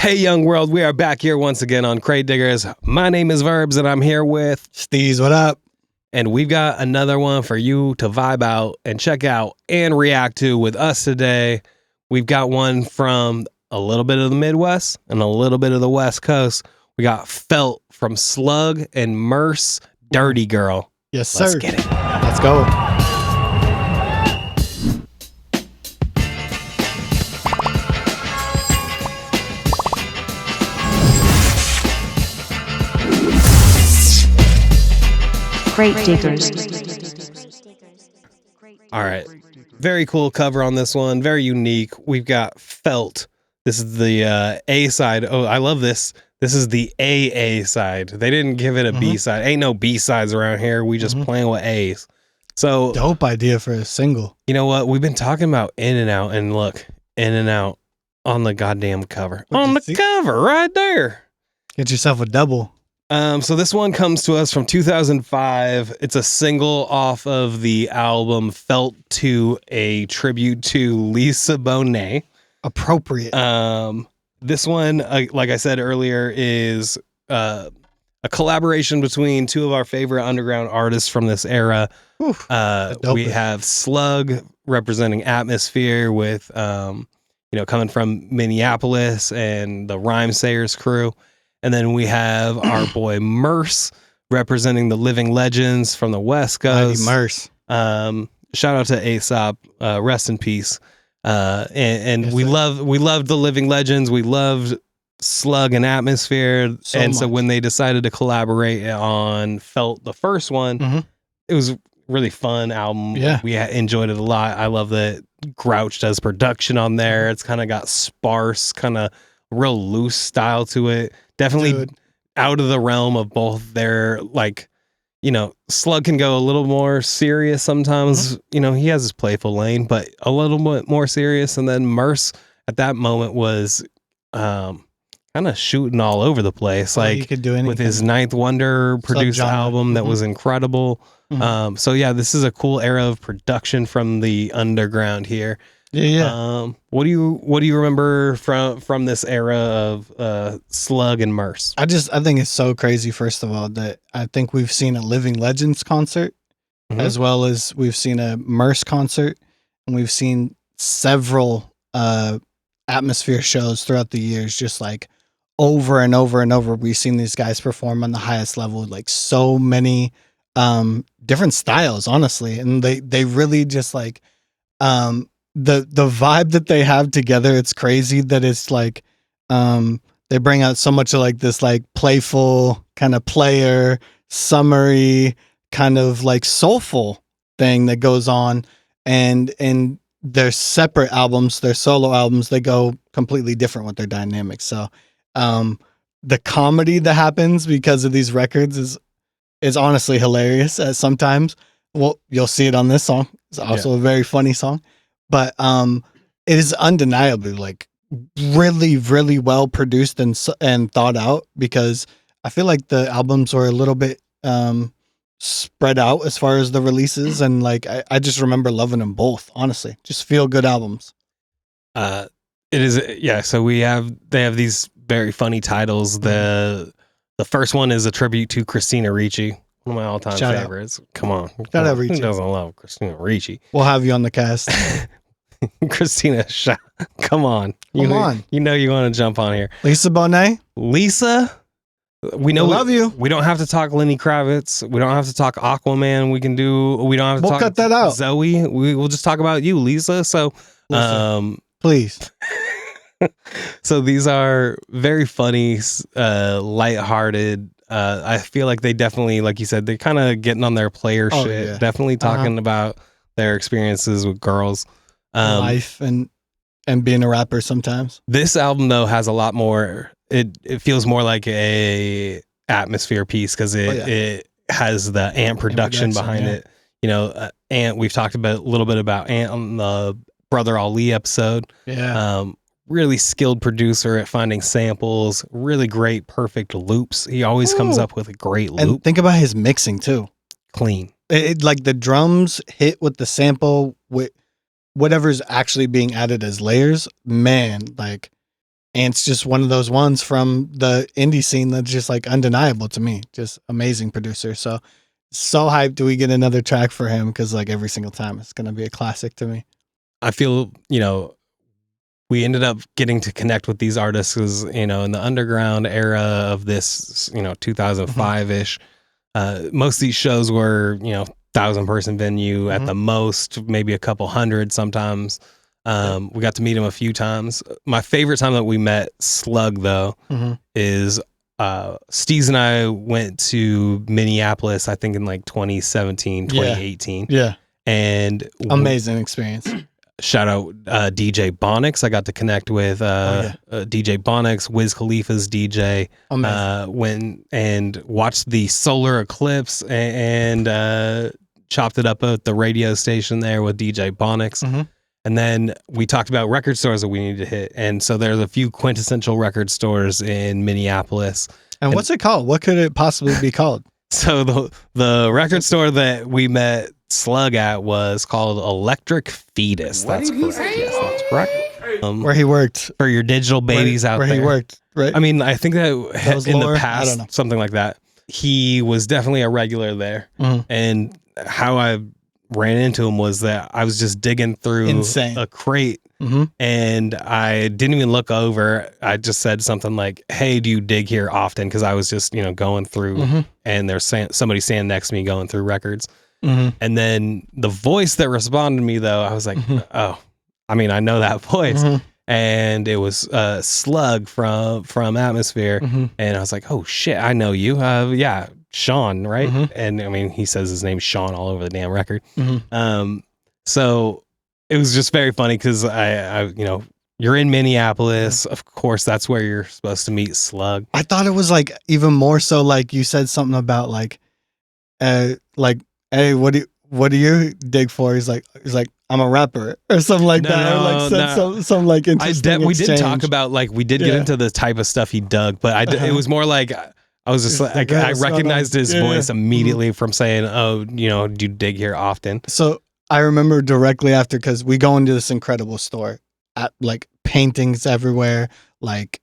Hey, young world, we are back here once again on Crate Diggers. My name is Verbz, and I'm here with Steez. What up? And we've got another one for you to vibe out and check out and react to with us today. We've got one from a little bit of the Midwest and a little bit of the West Coast. We got Felt from Slug and Murs, Dirty Girl. Yes, sir. Let's get it. Let's go. Crate Diggers. All right. Very cool cover on this one. Very unique. We've got Felt. This is the A side. Oh, I love this. This is the AA side. They didn't give it a B side. Ain't no B sides around here. We just playing with A's. So dope idea for a single. You know what? We've been talking about In and Out, and look, In and Out on the goddamn cover. On the cover right there. Get yourself a double. So this one comes to us from 2005. It's a single off of the album Felt 2, a tribute to Lisa Bonet. Appropriate. This one, like I said earlier, is a collaboration between two of our favorite underground artists from this era. We have Slug representing Atmosphere with, coming from Minneapolis and the Rhyme Sayers crew. And then we have our boy Murs representing the Living Legends from the West Coast. Murs. Shout out to Aesop. Rest in peace. And yes, we loved the Living Legends. We loved Slug and Atmosphere. So when they decided to collaborate on Felt, the first one, it was a really fun album. Yeah. We enjoyed it a lot. I love that Grouch does production on there. It's kind of got sparse, kind of real loose style to it. Definitely out of the realm of both their, Slug can go a little more serious sometimes. He has his playful lane, but a little bit more serious. And then Murs at that moment was kind of shooting all over the place. He could do anything. With his Ninth Wonder produced album that was incredible. So yeah, this is a cool era of production from the underground here. Yeah. What do you remember from this era of Slug and Murs? I think it's so crazy, first of all, that I think we've seen a Living Legends concert as well as we've seen a Murs concert, and we've seen several Atmosphere shows throughout the years, just like over and over and over. We've seen these guys perform on the highest level, like so many different styles, honestly, and they really just like the vibe that they have together. It's crazy that it's like they bring out so much of like this like playful kind of player, summery kind of like soulful thing that goes on, and their separate albums, their solo albums, they go completely different with their dynamics. So the comedy that happens because of these records is honestly hilarious sometimes. Well, you'll see it on this song. It's also a very funny song. But it is undeniably like really, really well produced and thought out, because I feel like the albums were a little bit spread out as far as the releases, and like I just remember loving them both. Honestly, just feel good albums. It is, yeah. So they have these very funny titles. The first one is a tribute to Christina Ricci, one of my all-time favorites. Come on, shout out Ricci. Who doesn't love Christina Ricci? We'll have you on the cast. Christina, come on. You know you want to jump on here. Lisa Bonet. Lisa, we love you. We don't have to talk Lenny Kravitz. We don't have to talk Aquaman. We don't have to talk cut that out. Zoe. We'll just talk about you, Lisa. So, please. So these are very funny, lighthearted. I feel like they definitely, like you said, they're kind of getting on their player shit. Yeah. Definitely talking about their experiences with girls. Life and being a rapper sometimes. This album though has a lot more. It feels more like a Atmosphere piece, because it has the Ant production behind it. Ant, we've talked about a little bit about Ant on the Brother Ali episode. Really skilled producer at finding samples, really great perfect loops. He always comes up with a great loop. And think about his mixing too. Clean. It like the drums hit with the sample with whatever's actually being added as layers, man, like And it's just one of those ones from the indie scene that's just like undeniable to me. Just amazing producer. So hyped do we get another track for him, because like every single time it's going to be a classic to me. I feel, we ended up getting to connect with these artists because, in the underground era of this, 2005-ish, most of these shows were, 1,000-person venue at the most, maybe a couple hundred sometimes. We got to meet him a few times. My favorite time that we met Slug, though, is Steez and I went to Minneapolis, I think in like 2017, 2018. Yeah. And amazing experience. Shout out DJ Bonix. I got to connect with DJ Bonix, Wiz Khalifa's DJ. Went and watched the solar eclipse and chopped it up at the radio station there with DJ Bonix. And then we talked about record stores that we needed to hit. And so there's a few quintessential record stores in Minneapolis. And what's it called? What could it possibly be called? So the record store that we met Slug at was called Electric Fetus. That's correct. Yes, that's correct. Where he worked. For your digital babies out there. Where he worked, right? I mean, I think that in the I don't know. past, something like that. He was definitely a regular there. And how I ran into him was that I was just digging through a crate and I didn't even look over. I just said something like, "Hey, do you dig here often?" Because I was just, going through and there's somebody standing next to me going through records. And then the voice that responded to me, though, I was like, oh, I mean, I know that voice. And it was Slug from Atmosphere. And I was like, oh, shit, I know you. Yeah. Sean, right? And I mean, he says his name's Sean all over the damn record. So it was just very funny because I you're in Minneapolis. Of course, that's where you're supposed to meet Slug. I thought it was like even more so, like you said something about like, hey, what do you dig for? He's like, I'm a rapper or something like that. Or like said some like interesting we did talk about we did get into the type of stuff he dug, but it was more like, I was just like, I recognized his voice immediately from saying, oh, do you dig here often? So I remember directly after, because we go into this incredible store at like paintings everywhere, like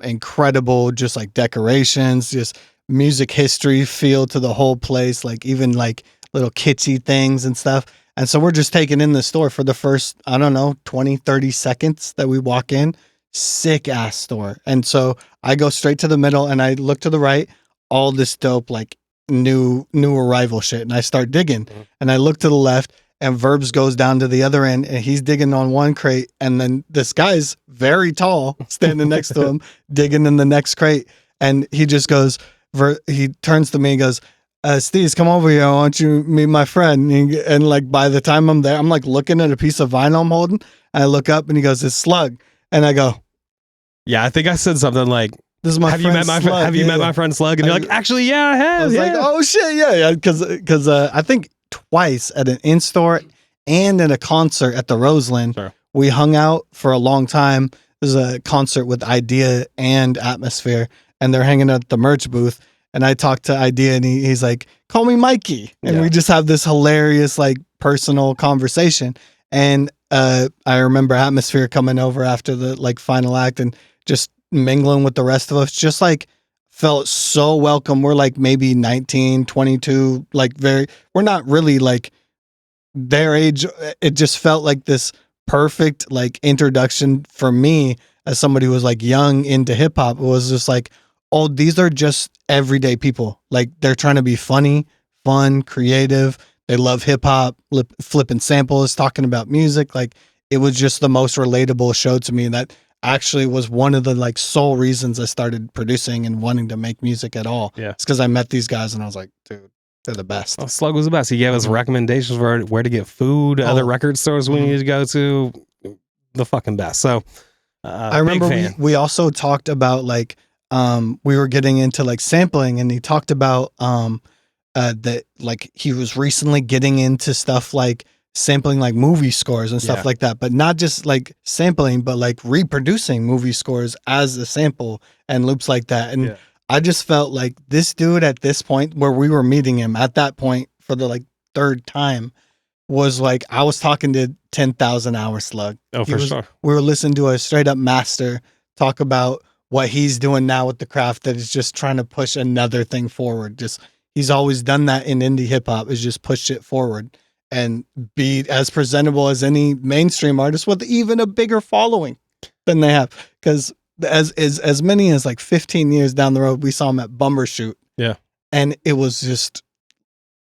incredible, just like decorations, just music history feel to the whole place, like even like little kitschy things and stuff. And so we're just taking in the store for the first, 20, 30 seconds that we walk in. Sick ass store. And so I go straight to the middle and I look to the right, all this dope, like new arrival shit. And I start digging and I look to the left and Verbz goes down to the other end and he's digging on one crate. And then this guy's very tall standing next to him, digging in the next crate. And he just goes, he turns to me and goes, Steez, come over here. I want you to meet my friend. And like, by the time I'm there, I'm like looking at a piece of vinyl I'm holding. And I look up and he goes, it's Slug. And I go, yeah, I think I said something like, "This is my have friend you met my Slug. Have you met my friend Slug?" And you're like, "Actually, yeah, I have." I was like, "Oh shit, yeah." Because I think twice at an in-store and at a concert at the Roseland, we hung out for a long time. There's a concert with Idea and Atmosphere, and they're hanging out at the merch booth. And I talked to Idea, and he's like, "Call me Mikey," and we just have this hilarious like personal conversation. And I remember Atmosphere coming over after the like final act and just mingling with the rest of us, just like felt so welcome. We're like maybe 19, 22, like we're not really like their age. It just felt like this perfect like introduction for me as somebody who was like young into hip hop. It was just like, oh, these are just everyday people. Like they're trying to be funny, fun, creative. They love hip hop, flipping samples, talking about music. Like it was just the most relatable show to me. That actually was one of the like sole reasons I started producing and wanting to make music at all. Yeah. It's because I met these guys and I was like, dude, they're the best. Oh, Slug was the best. He gave us recommendations for where to get food, other record stores we needed to go to. The fucking best. So I remember we also talked about like, we were getting into like sampling, and he talked about that like he was recently getting into stuff like sampling like movie scores and stuff like that, but not just like sampling, but like reproducing movie scores as a sample and loops like that. And I just felt like this dude at this point where we were meeting him at that point for the like third time was like, I was talking to 10,000 Hour Slug. Oh, for sure. We were listening to a straight up master talk about what he's doing now with the craft that is just trying to push another thing forward. Just he's always done that in indie hip hop, is just push it forward and be as presentable as any mainstream artist with even a bigger following than they have. Because as many as like 15 years down the road, we saw him at Bumbershoot. Yeah. And it was just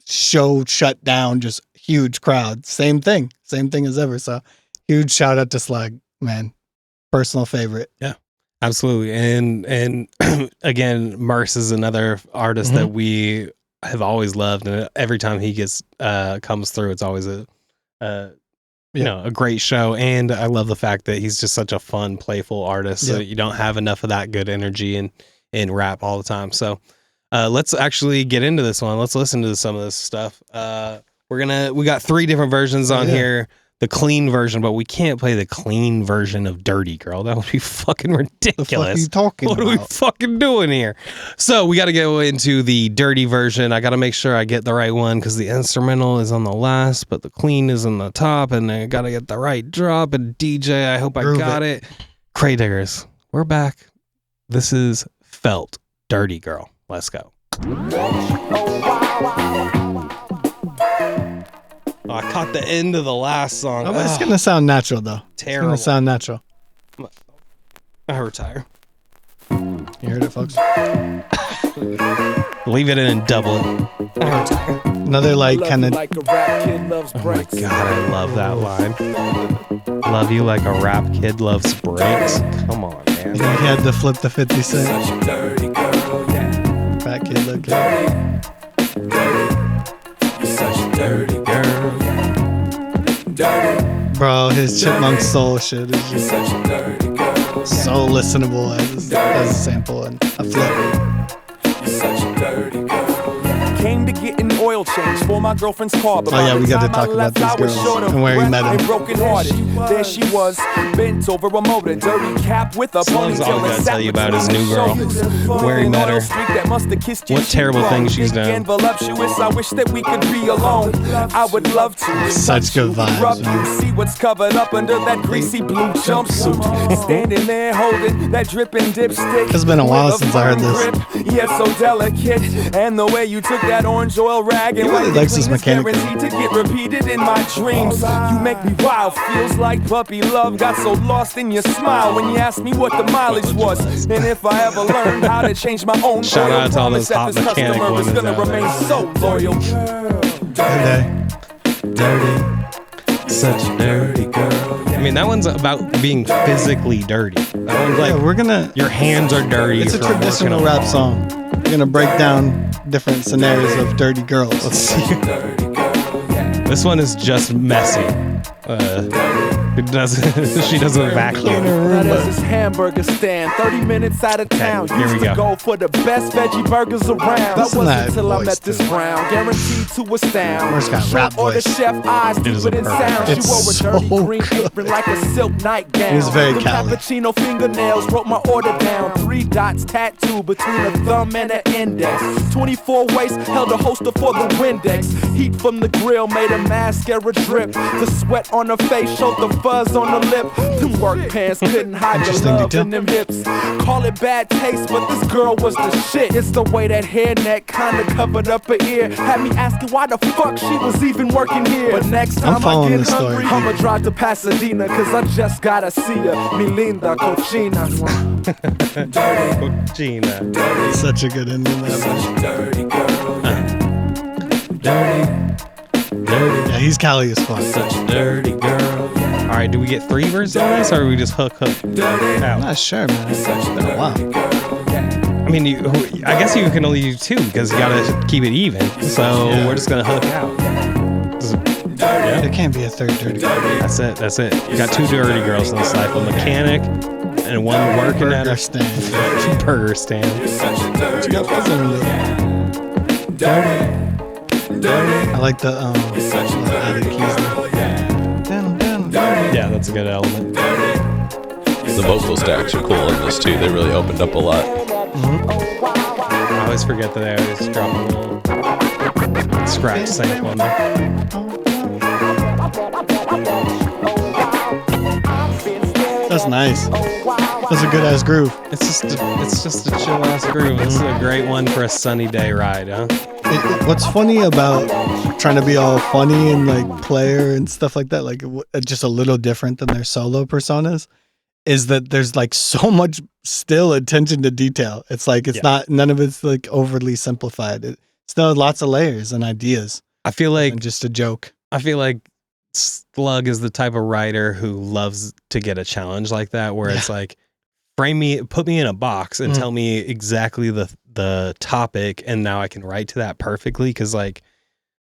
show shut down, just huge crowd. Same thing as ever. So huge shout out to Slug, man. Personal favorite. Yeah, absolutely. And again, Murs is another artist that we have always loved, and every time he gets comes through, it's always a great show. And I love the fact that he's just such a fun, playful artist. So you don't have enough of that good energy in rap all the time. So let's actually get into this one. Let's listen to some of this stuff. We got 3 different versions on here. The clean version, but we can't play the clean version of Dirty Girl. That would be fucking ridiculous. The fuck are you talking about? What are we fucking doing here? So we got to go into the dirty version. I got to make sure I get the right one because the instrumental is on the last, but the clean is on the top, and I got to get the right drop. And DJ, I hope I got it. Cray Diggers, we're back. This is Felt Dirty Girl. Let's go. Oh, I caught the end of the last song. Oh, it's going to sound natural, though. Terrible. It's going to sound natural. I retire. You heard it, folks? Leave it in and double it. I retire. Another, like, kind of... Oh, my God, I love that line. Love you like a rap kid loves breaks. Come on, man. He had to flip the 50 Cent. Fat kid look good. Such a dirty girl. Dirty. Bro, his Chipmunk Soul shit is just Such a dirty girl. so listenable as a sample and a flip. Such a dirty girl. Came to get an oil change for my girlfriend's car. But Oh, yeah, by we the got to time talk I about left, these I was girls short of and where he breath met 'em. and broken-hearted. There she was, bent over a motor, dirty cap with a Slug's ponytail. always gotta and tell you about his new girl. shoulders. Where he met her. That must have kissed you What terrible wrong. things she's Big done. and voluptuous, I wish that we could be alone. I would love to. Such good vibes, Rub man. you, see what's covered up under that greasy blue jumpsuit. Standing there holding that dripping dipstick. It's been a while with since I heard firm this. grip. Yeah, so delicate. And the way you took that orange oil rag and He really wiped it likes his clean is mechanic. guaranteed to get repeated in my dreams. You make me wild, feels like puppy love. Got so lost in your smile when you asked me what the mileage was. And if I ever learned how to change my own Shout oil, out to all those promise that hot this mechanic customer was women gonna out there. remain so loyal. Dirty. Such a dirty girl. I mean, that one's about being physically dirty. That one's like, Yeah, we're gonna... your hands are dirty. It's a from traditional working rap on- song. We're gonna break down different scenarios of dirty girls. Let's see. This one is just messy. She doesn't vacuum. Now there's this hamburger stand, 30 minutes out of town. Okay, here we Used to go. go for the best veggie burgers around. That Listen to wasn't that until I voice, met this too. brown, guaranteed to astound. Murs got rap Or the voice. chef eyes It is deeper a than perfect sound. voice. She wore a It's dirty so green good. apron like a silk nightgown. He's very The Cali. cappuccino fingernails wrote my order down. 3 dots tattooed between a thumb and an index. 24 waist held a holster for the Windex. Heat from the grill made a mascara drip. The sweat on her face showed the fuzz on her lip. Them work pants couldn't hide the Interesting love detail. in them hips. Call it bad taste, but this girl was the shit. It's the way that hairnet kinda covered up her ear. Had me asking why the fuck she was even working here. But next time I following get this story, hungry, I'ma drive to Pasadena, cause I just gotta see her. Mi linda cochina. Gina. Such a good ending. That Dirty girl. yeah, he's Cali as fuck. Such a dirty girl. All right, do we get 3 verses on this, or do we just hook I'm out? not sure, man. It's been a while. I mean, I guess you can only do 2 because you gotta keep it even. So we're just gonna hook out. Yeah, There can't be a third dirty girl. that's it. That's it. You got 2 dirty girls in this life: a mechanic and one working at Burger a stand. burger stand. I like the added keys there. Yeah, that's a good element. The vocal stacks are cool in this too. They really opened up a lot. I always forget that I always drop a little scratch sample in there. That's nice. That's a good ass groove. It's just a chill ass groove. This is a great one for a sunny day ride, huh? What's funny about trying to be all funny and like player and stuff like that, like just a little different than their solo personas, is that there's like so much still attention to detail. It's like not none of it's like overly simplified. It still has lots of layers and ideas. I feel like just a joke. I feel like Slug is the type of writer who loves to get a challenge like that, where it's like, put me in a box and tell me exactly the topic, and now I can write to that perfectly. Because like,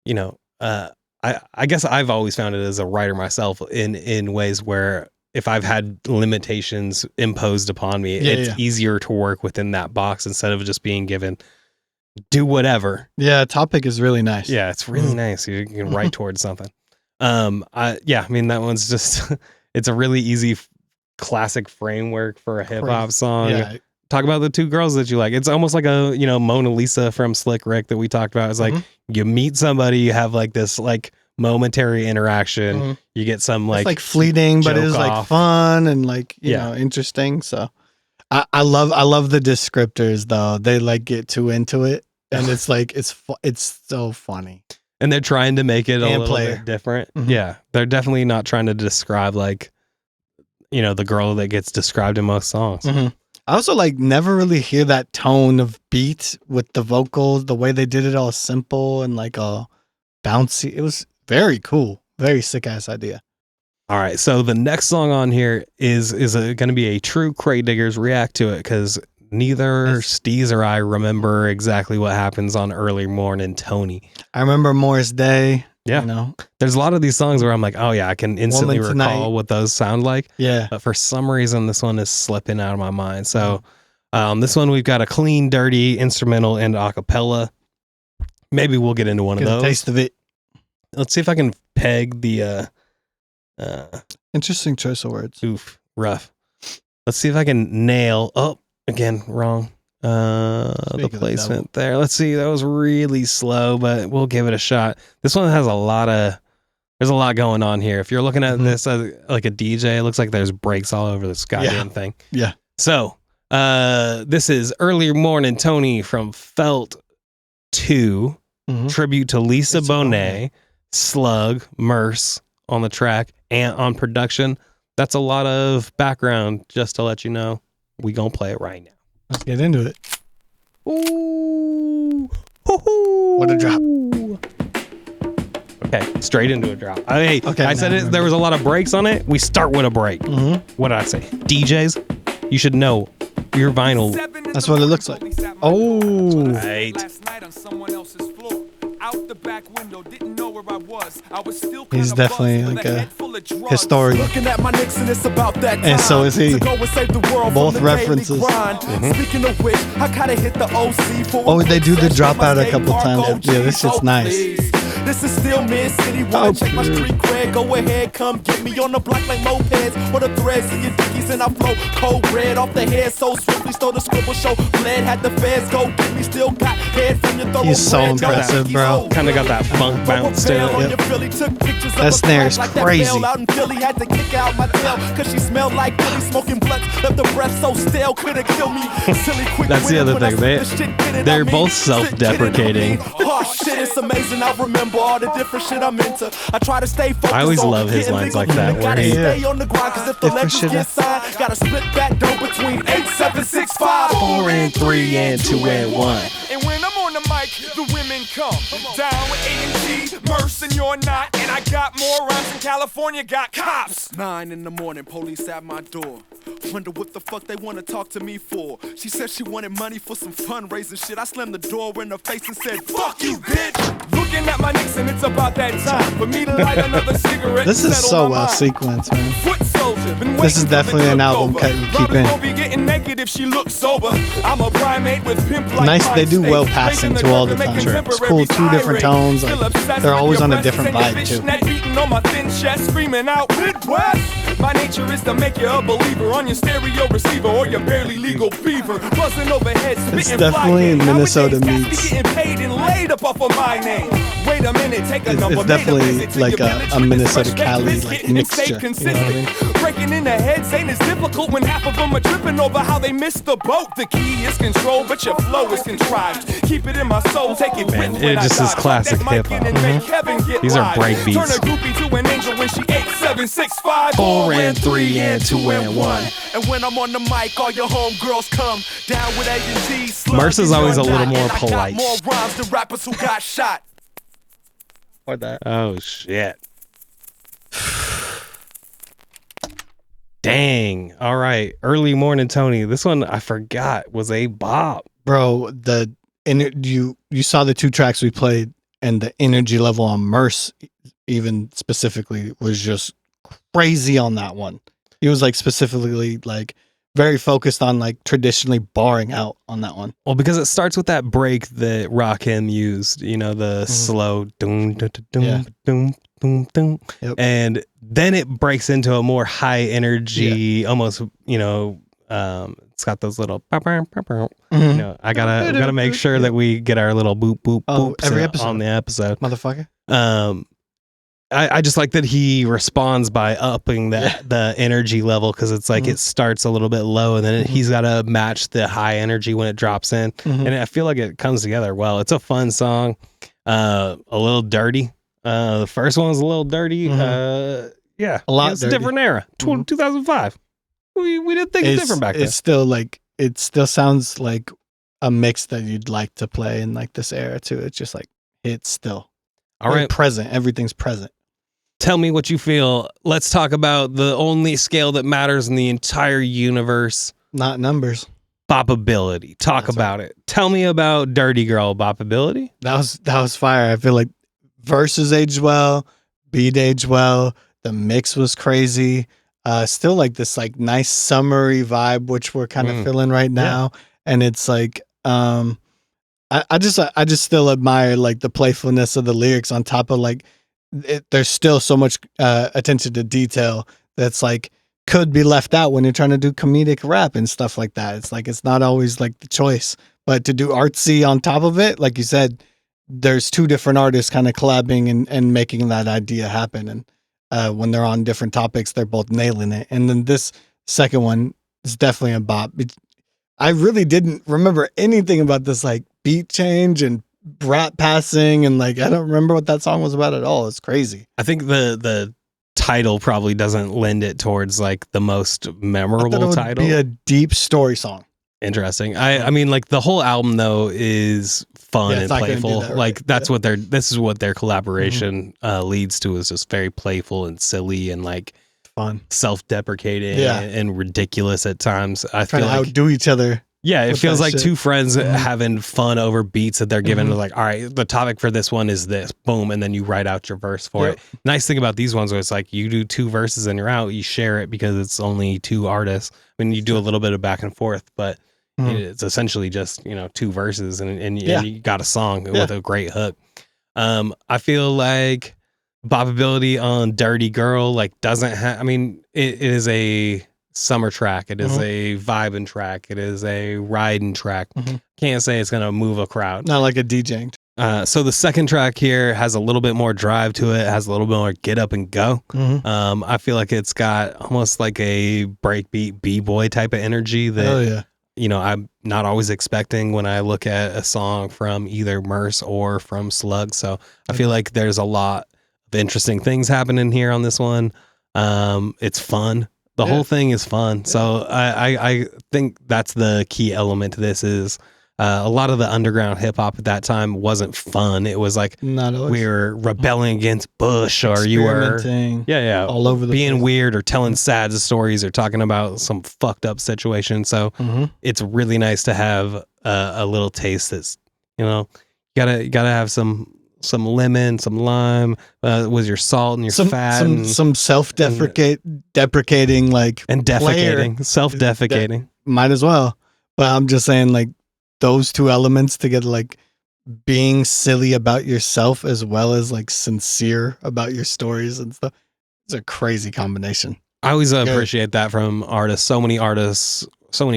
you know, I guess I've always found it as a writer myself in ways where if I've had limitations imposed upon me, it's easier to work within that box instead of just being given do whatever. Yeah, topic is really nice. Yeah, it's really nice. You can write towards something. I mean, that one's just it's a really easy classic framework for a hip hop song. Yeah. Talk about the two girls that you like. It's almost like a, you know, Mona Lisa from Slick Rick that we talked about. It's like you meet somebody, you have like this like momentary interaction, you get some like, it's like fleeting, but it's like fun and like you know, interesting. So I love the descriptors though. They like get too into it, and it's like it's so funny. And they're trying to make it a little bit different. Yeah, they're definitely not trying to describe like, you know, the girl that gets described in most songs. I also like never really hear that tone of beat with the vocals, the way they did it all simple and like all bouncy. It was very cool, very sick ass idea. All right, so the next song on here is going to be a true Crate Diggers react to it, because neither Steez or I remember exactly what happens on Early Morning Tony. I remember Morris Day. Yeah. You know, there's a lot of these songs where I'm like, oh yeah, I can instantly recall what those sound like. Yeah. But for some reason, this one is slipping out of my mind. So this one, we've got a clean, dirty instrumental and a cappella. Maybe we'll get into one of those. A taste of it. Let's see if I can peg the interesting choice of words. Oof, rough. Let's see if I can nail. Oh, again, wrong. The placement there. Let's see. That was really slow, but we'll give it a shot. This one has there's a lot going on here. If you're looking at this as like a DJ, it looks like there's breaks all over this goddamn thing. Yeah. So, this is Early Morning Tony from Felt 2, tribute to Lisa Bonet, Slug, Murs on the track, and on production. That's a lot of background, just to let you know. We gonna play it right now. Let's get into it. Ooh. What a drop. Okay, straight into a drop. I said it. There was a lot of breaks on it. We start with a break. What did I say? DJs, you should know your vinyl. That's what it looks like. Oh. Right. Out the back window, didn't know where I was. I was still he's definitely like a historian. Looking at my Knicks and it's about that time. And so is he. Both references. Speaking of which, I gotta hit the OC for. Oh, they do the dropout a couple times. Yeah, this shit's nice. This is still mid-city. Wanna check my street cred? Go ahead, come get me on the block like mopeds. Or the threads in your dickies and I flow cold red off the head so swiftly. Stole the scribble show. Bled had the feds go get me. Still got head from your thorough. He's so impressive, bro. Kind of got that funk bounce to it. Yep. That snare is crazy. Out in Philly, had to kick out my tail cause she smelled like Billy smoking blunts. Left the breath so stale, couldn't kill me. Silly quick. That's the other thing. They're both self-deprecating. Oh shit, it's amazing. I remember all the different shit I'm into. I try to stay focused. I always love his lines like that. Where he stay on the grind cause if the legends get signed, gotta split that dough between 8, 7, 6, 5, 4 and 3 and 2 and 1. And when I'm on the mic, the women come down with A&G, Murs, and you're not. And I got more rhymes than California got cops. 9 in the morning, police at my door. Wonder what the fuck they wanna talk to me for. She said she wanted money for some fundraising shit. I slammed the door in her face and said, fuck you, bitch. Looking at my Knicks and it's about that time for me to light another cigarette. This is so well sequenced, man. This is definitely an album cut you keep in. Be getting naked if she looks sober. I'm a primate with pimp like nice, they do well passing to all the time. Sure. It's cool, 2 different tones. Like, they're always on a different vibe too. On my thin chest, screaming out Midwest. My nature is to make you a believer on your stereo receiver or your barely legal fever. Buzzing overhead, It's definitely Minnesota meets. meets. Getting paid and laid up off of my name. Wait a minute, take a number. It's definitely like a Minnesota Cali like mixture. You know what I mean? Breaking in the heads ain't as difficult when half of them are tripping over how they missed the boat. The key is control, but your flow is contrived. Keep it in my soul, take it Man, with it just is classic hip-hop. These are break beats. Turn a groupie to an angel when she 8, 7, 6, 5, 4 and 3 and 2 and 1. And when I'm on the mic, all your homegirls come down with A&G. Slug Murs is always a little more and I got polite. more rhymes than rappers who got shot. Or that. Oh shit. Dang. All right. Early Morning Tony. This one I forgot was a bop. Bro, you saw the 2 tracks we played, and the energy level on Murs even specifically was just crazy on that one. He was like specifically like very focused on like traditionally barring out on that one. Well, because it starts with that break that Rakim used, you know, the slow doom, doom, doom, Yeah. doom, doom, doom. Yep. And then it breaks into a more high energy, almost, you know, it's got those little, you know, I gotta make sure that we get our little boop, boop, boops every episode. on the episode. Motherfucker. I just like that he responds by upping the energy level, because it's like it starts a little bit low and then he's got to match the high energy when it drops in. And I feel like it comes together well. It's a fun song, a little dirty. The first one was a little dirty. A lot it's dirty. a different era. 2005. We didn't think it's different back then. It's still like, it still sounds like a mix that you'd like to play in like this era too. It's just like, it's still All right. present. Everything's present. Tell me what you feel. Let's talk about the only scale that matters in the entire universe. Not numbers. Bopability. Talk That's about it. Tell me about Dirty Girl bopability. That was fire. I feel like verses aged well, beat aged well. The mix was crazy. Still like this like nice summery vibe, which we're kind of feeling right now. And it's like, I just still admire like the playfulness of the lyrics on top of like, there's still so much attention to detail that's like could be left out when you're trying to do comedic rap and stuff like that. It's like, it's not always like the choice, but to do artsy on top of it, like you said, there's 2 different artists kind of collabing and making that idea happen. And when they're on different topics, they're both nailing it. And then this second one is definitely a bop. I really didn't remember anything about this like beat change and brat passing, and like I don't remember what that song was about at all. It's crazy. I think the title probably doesn't lend it towards like the most memorable title. Be a deep story song. Interesting. I mean, like the whole album though is fun and it's not gonna do playful. that, right? Like that's what this is what their collaboration leads to, is just very playful and silly and like Fun, self-deprecating and ridiculous at times. I trying feel to like outdo each other. Yeah, it with feels that like shit. 2 friends having fun over beats that they're given. Like, all right, the topic for this one is this, boom, and then you write out your verse for it. Nice thing about these ones where it's like you do 2 verses and you're out. You share it because it's only 2 artists. I mean, you do a little bit of back and forth, but it's essentially just 2 verses and you got a song with a great hook. I feel like bopability on Dirty Girl like doesn't have. I mean, it is a summer track, it is a vibing track, it is a riding track. Can't say it's gonna move a crowd, Not like a DJing. so the second track here has a little bit more drive to it, has a little bit more get up and go. I feel like it's got almost like a breakbeat b-boy type of energy that I'm not always expecting when I look at a song from either Murs or from Slug. So I feel like there's a lot of interesting things happening here on this one. It's fun. The whole thing is fun. So I think that's the key element to this is a lot of the underground hip hop at that time wasn't fun. It was like Not always. we were rebelling against Bush, or you were Experimenting all over the being place. weird or telling sad stories or talking about some fucked up situation. So it's really nice to have a little taste that's, you gotta have some lemon, some lime, with your salt and your fat, some self-deprecating like and defecating, self-defecating. Might as well. But I'm just saying, like, those 2 elements together, like being silly about yourself as well as like sincere about your stories and stuff. It's a crazy combination. I always appreciate that from artists. So many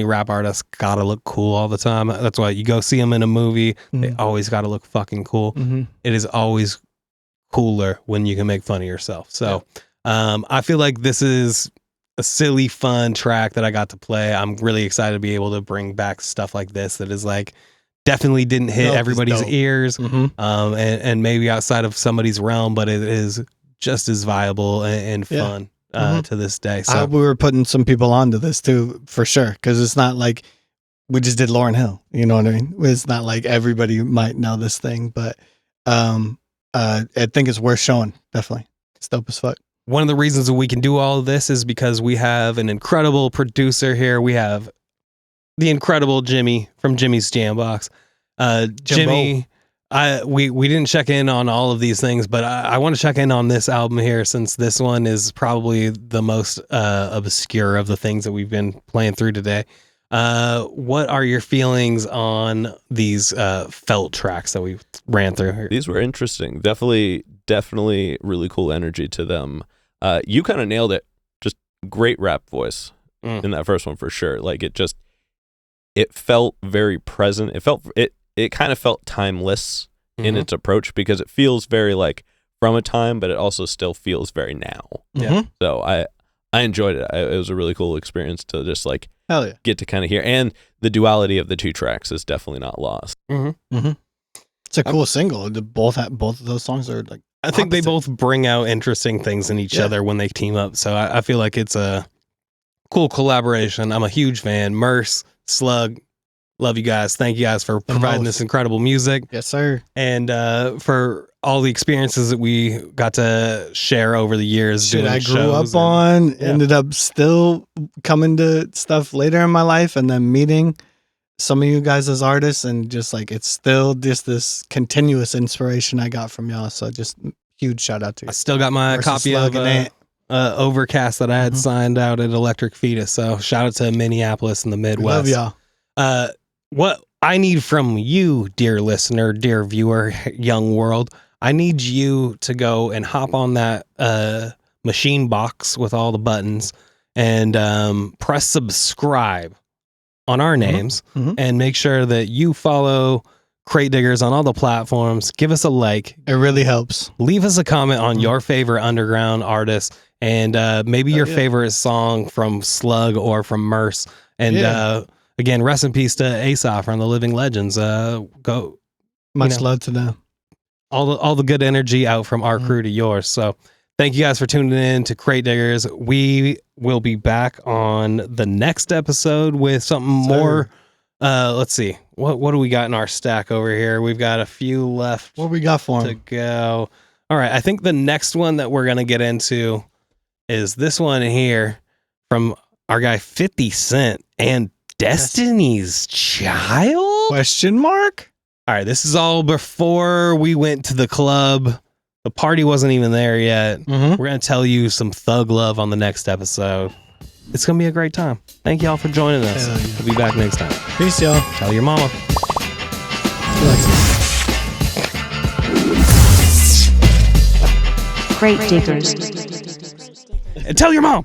rap artists gotta look cool all the time. That's why you go see them in a movie. They always gotta look fucking cool. It is always cooler when you can make fun of yourself. So I feel like this is a silly, fun track that I got to play. I'm really excited to be able to bring back stuff like this that is like definitely didn't hit everybody's ears, and maybe outside of somebody's realm, but it is just as viable and fun to this day. So I hope we were putting some people onto this too, for sure, because it's not like we just did Lauryn Hill. You know what I mean? It's not like everybody might know this thing, but I think it's worth showing. Definitely, it's dope as fuck. One of the reasons that we can do all of this is because we have an incredible producer here. We have the incredible Jimmy from Jimmy's Jambox. Jimmy, we didn't check in on all of these things, but I want to check in on this album here, since this one is probably the most obscure of the things that we've been playing through today. What are your feelings on these felt tracks that we ran through here? These were interesting. Definitely really cool energy to them. You kind of nailed it. Just great rap voice in that first one for sure. Like it felt very present. It kind of felt timeless in its approach, because it feels very like from a time, but it also still feels very now. Yeah. So I enjoyed it. It was a really cool experience to just like Hell yeah. get to kind of hear, and the duality of the two tracks is definitely not lost. It's a cool single. Both of those songs are like, I think they both bring out interesting things in each other when they team up. So I feel like it's a cool collaboration. I'm a huge fan. Murs, Slug, love you guys. Thank you guys for providing this incredible music. Yes, sir. And for all the experiences that we got to share over the years. Shit I grew up on, ended up still coming to stuff later in my life, and then meeting some of you guys as artists, and just like it's still just this continuous inspiration I got from y'all. So just huge shout out to you. I still got my copy of Overcast that I had signed out at Electric Fetus. So shout out to Minneapolis and the Midwest. Love y'all. What I need from you, dear listener, dear viewer, young world, I need you to go and hop on that machine box with all the buttons and press subscribe on our names and make sure that you follow Crate Diggers on all the platforms. Give us a like. It really helps. Leave us a comment on your favorite underground artist, and maybe your favorite song from Slug or from Murs. And again, rest in peace to Aesop from the Living Legends. Much love to them. All the good energy out from our crew to yours. So thank you guys for tuning in to Crate Diggers. We will be back on the next episode with something more. Let's see. What do we got in our stack over here? We've got a few left. What we got for to him? Go. All right. I think the next one that we're going to get into is this one here from our guy 50 Cent and Destiny's Child? Question mark? All right. This is all before we went to the club. The party wasn't even there yet. We're going to tell you some thug love on the next episode. It's going to be a great time. Thank y'all for joining us. We'll be back next time. Peace, y'all. Tell your mama. Crate Diggers. And tell your mom.